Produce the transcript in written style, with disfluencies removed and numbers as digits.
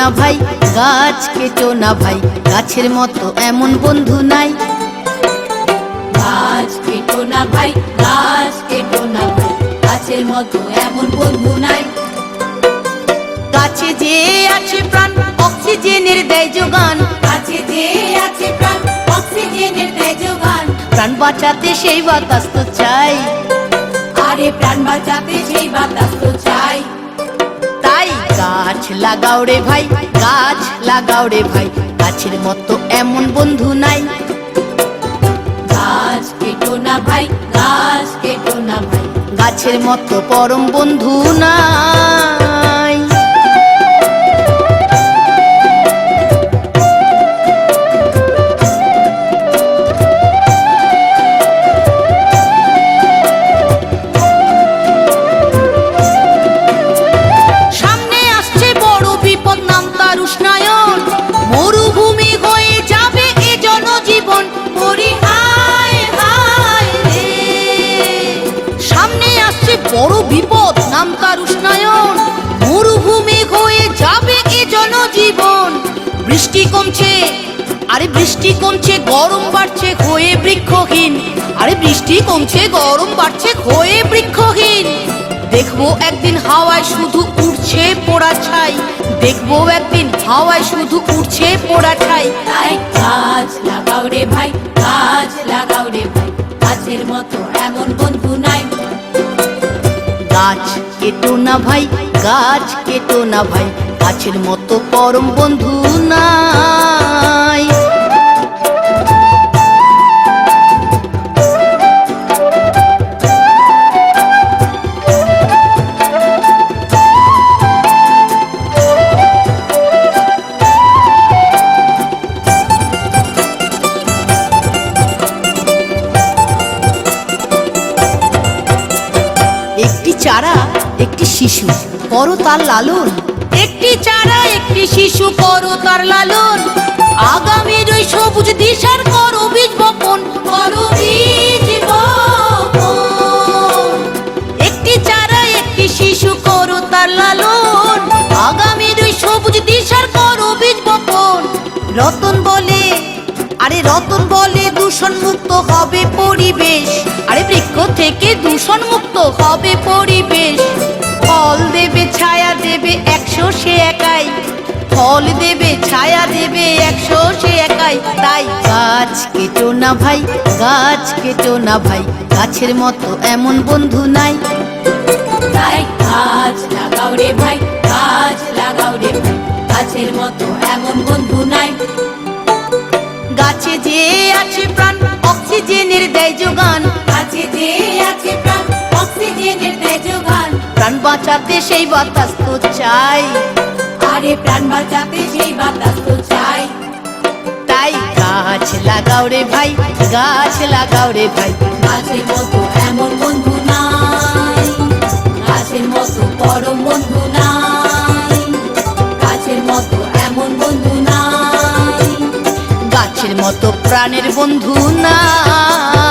না ভাই, গাছ কেটো না ভাই, গাছের মতো এমন বন্ধু নাই। গাছ কেটো না ভাই, গাছ কেটো না ভাই, গাছের মতো এমন বন্ধু নাই। গাছে যে আছে প্রাণ, অক্সিজেনের দেয় যোগান। গাছে যে আছে প্রাণ, অক্সিজেনের দেয় যোগান। প্রাণ বাঁচাতে সেই বাতাস তো চাই, আরে প্রাণ বাঁচাতে সেই বাতাস তো চাই। তাই গাছ লাগাও রে ভাই, গাছ লাগাও রে ভাই, গাছের মতো এমন বন্ধু নাই। গাছ কেটো না ভাই, গাছ কেটো না ভাই, গাছের মতো পরম বন্ধু নাই। সামনে আসছে বড় বিপদ, নাম তার উষ্ণায়ন। মরুভূমি হয়ে যাবে এ জনজীবন। মরি হায় হায় রে। সামনে আসছে বড় বিপদ, নাম তার উষ্ণায়ন। মরুভূমি হয়ে যাবে এ জনজীবন। বৃষ্টি কমছে, আরে বৃষ্টি কমছে, গরম বাড়ছে হয়ে বৃক্ষহীন। আরে বৃষ্টি কমছে, গরম বাড়ছে হয়ে বৃক্ষহীন। দেখবো একদিন হাওয়ায় শুধু উড়ছে পোড়া ছাই। দেখবো একদিন হাওয়ায় শুধু উড়ছে পোড়া ছাই। তাই গাছ লাগাও রে ভাই, গাছ লাগাও রে ভাই, গাছের মতো এমন বন্ধু নাই। গাছ কেটো না ভাই, গাছ কেটো না ভাই, গাছের মতো পরম বন্ধু নাই। একটি চারা একটি শিশু, করো তার লালন। একটি চারা একটি শিশু, করো তার লালন। আগামীর ওই সবুজ দিশার করো বীজ বপন। করো বীজ বপন। একটি চারা একটি শিশু, করো তার লালন। আগামীর ওই সবুজ দিশার করো বীজ বপন। রতন বলে, আরে রতন বলে দূষণ মুক্ত হবে পরিবেশ। আরে বৃক্ষ থেকে দূষণ মুক্ত হবে পরিবেশ। ফল দেবে ছায়া দেবে 100 সে একাই। ফল দেবে ছায়া দেবে 100 সে একাই। তাই গাছ কেটো না ভাই, গাছ কেটো না ভাই, গাছের মতো এমন বন্ধু নাই। তাই গাছ লাগাও রে ভাই, গাছ লাগাও রে ভাই, গাছের মতো এমন বন্ধু নাই। গাছে যে আছে প্রাণ, অক্সিজেনের দেয় যোগান। গাছে যে আছে প্রাণ, অক্সিজেনের দেয় যোগান। প্রাণ বাঁচাতে সেই বাতাস তো চাই, আরে প্রাণ বাঁচাতে সেই বাতাস তো চাই। তাই গাছ লাগাও রে ভাই, গাছ লাগাও রে ভাই, গাছের মতো এমন বন্ধু নাই। গাছের মতো পরম বন্ধু নাই। গাছের মতো এমন বন্ধু নাই। গাছের মতো প্রাণের বন্ধু নাই।